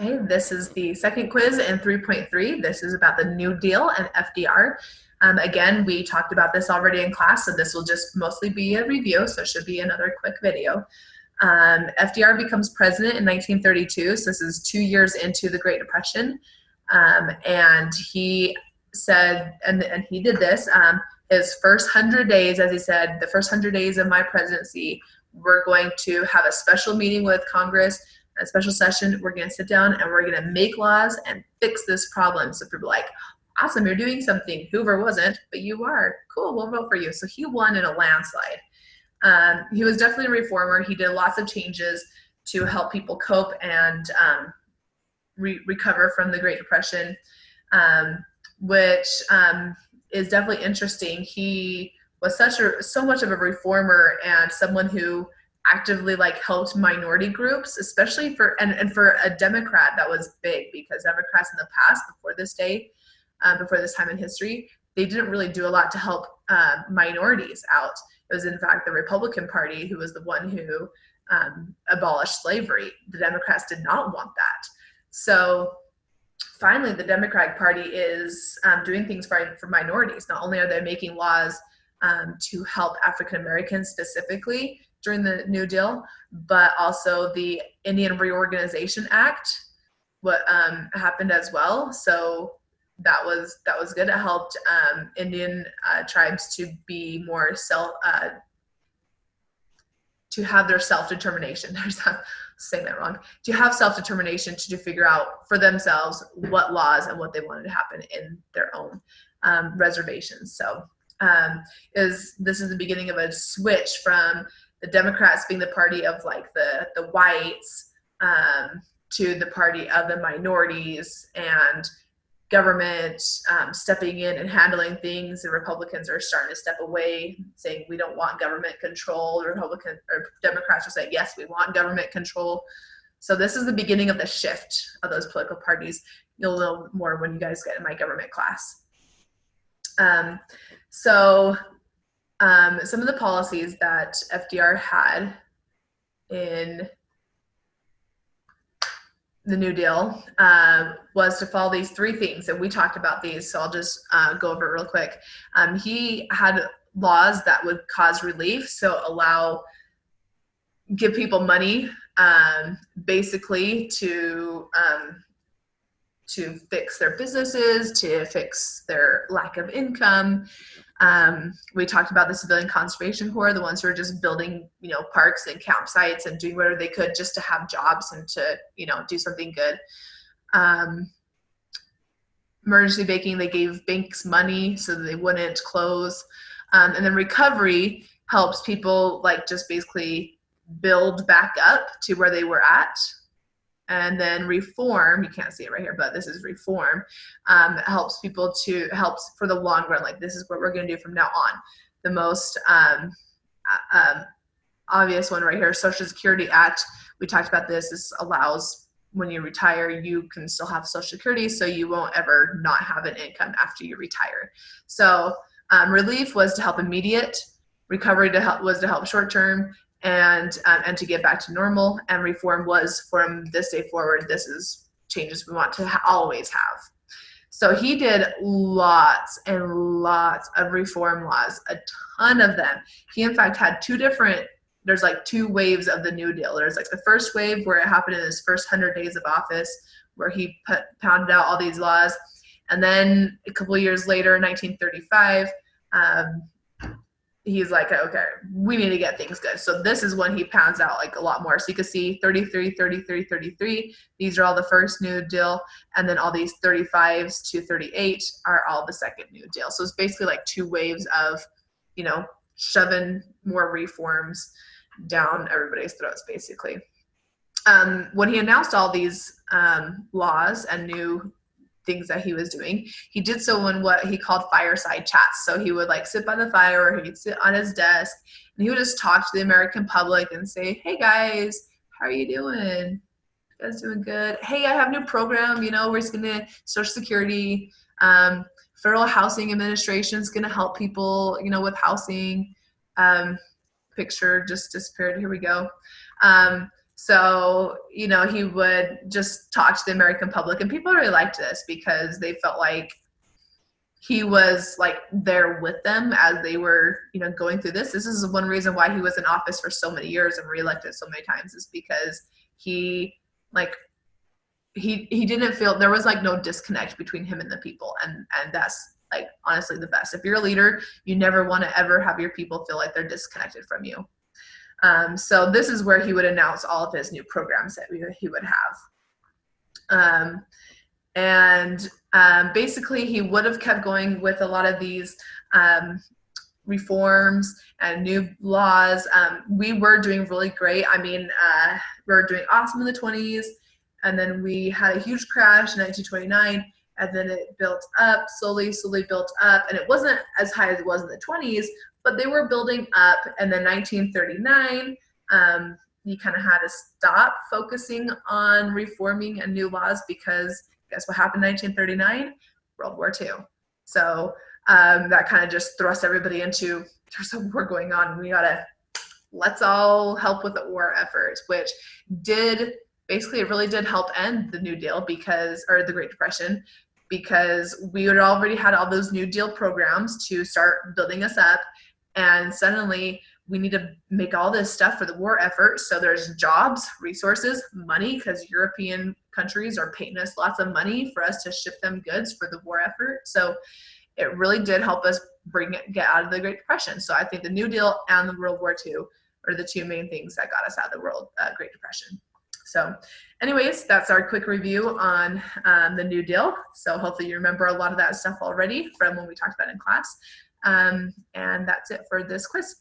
Okay, this is the second quiz in 3.3. This is about the New Deal and FDR. Again, we talked about this already in class, so this will just mostly be a review, so it should be another quick video. FDR becomes president in 1932, so this is 2 years into the Great Depression. And he said, and he did this, his first 100 days, as he said, the first 100 days of my presidency, we're going to have a special meeting with Congress, a special session. We're going to sit down and we're going to make laws and fix this problem. So people are like, awesome, you're doing something. Hoover wasn't, but you are. Cool, we'll vote for you. So he won in a landslide. He was definitely a reformer. He did lots of changes to help people cope and recover from the Great Depression, which is definitely interesting. He was so much of a reformer and someone who actively helped minority groups, especially for a Democrat. That was big because Democrats in the past, before this time in history, they didn't really do a lot to help minorities out. It was in fact the Republican Party who was the one who abolished slavery. The Democrats did not want that. So finally, the Democratic Party is doing things for minorities. Not only are they making laws to help African Americans specifically during the New Deal, but also the Indian Reorganization Act happened as well. So that was good. It helped Indian tribes to be more to have their self-determination. Saying that wrong. To have self-determination to figure out for themselves what laws and what they wanted to happen in their own reservations. So this is the beginning of a switch from the Democrats being the party of the whites to the party of the minorities and government stepping in and handling things. The Republicans are starting to step away, saying we don't want government control. Democrats are saying, yes, we want government control. So this is the beginning of the shift of those political parties. You'll know more when you guys get in my government class. Some of the policies that FDR had in the New Deal was to follow these three things, and we talked about these, so I'll just go over it real quick. He had laws that would cause relief, so give people money basically to fix their businesses, to fix their lack of income. We talked about the Civilian Conservation Corps, the ones who are just building, parks and campsites and doing whatever they could just to have jobs and to, do something good. Emergency banking, they gave banks money so that they wouldn't close. And then recovery helps people just basically build back up to where they were at. And then reform, you can't see it right here, but this is reform, helps people helps for the long run. This is what we're going to do from now on. The most obvious one right here, Social Security Act. We talked about this. This allows when you retire, you can still have Social Security, so you won't ever not have an income after you retire. So relief was to help immediate, recovery was to help short term, and to get back to normal, and reform was from this day forward. This is changes we want to always have. So he did lots and lots of reform laws, a ton of them. He in fact had there's two waves of the New Deal. There's the first wave where it happened in his first 100 days of office, where he pounded out all these laws. And then a couple of years later, in 1935, he's like, okay, we need to get things good. So this is when he pounds out a lot more. So you can see 33, 33, 33. These are all the first New Deal. And then all these 35s to 38 are all the second New Deal. So it's basically two waves of, shoving more reforms down everybody's throats, basically. When he announced all these laws and new things that he was doing, he did so in what he called fireside chats. So he would sit by the fire, or he'd sit on his desk, and he would just talk to the American public and say, hey guys, how are you doing? You guys doing good? Hey, I have a new program, we're just gonna Social Security, Federal Housing Administration is gonna help people, with housing. Picture just disappeared. Here we go. So, you know, he would just talk to the American public, and people really liked this because they felt like he was like there with them as they were, you know, going through this. This is one reason why he was in office for so many years and reelected so many times, is because he like he didn't feel there was like no disconnect between him and the people, and that's like honestly the best. If you're a leader, you never want to ever have your people feel like they're disconnected from you. So this is where he would announce all of his new programs that he would have. Basically, he would have kept going with a lot of these reforms and new laws. We were doing really great. I mean, we were doing awesome in the 20s, and then we had a huge crash in 1929, and then it built up, slowly built up, and it wasn't as high as it was in the 20s, but they were building up. And then 1939, you kind of had to stop focusing on reforming and new laws, because guess what happened in 1939? World War II. So that kind of just thrust everybody into, there's a war going on. Let's all help with the war effort, which basically it really did help end the New Deal or the Great Depression, because we had already had all those New Deal programs to start building us up. And suddenly we need to make all this stuff for the war effort. So there's jobs, resources, money, because European countries are paying us lots of money for us to ship them goods for the war effort. So it really did help us get out of the Great Depression. So I think the New Deal and the World War II are the two main things that got us out of the Great Depression. So anyways, that's our quick review on the New Deal. So hopefully you remember a lot of that stuff already from when we talked about it in class. And that's it for this quiz.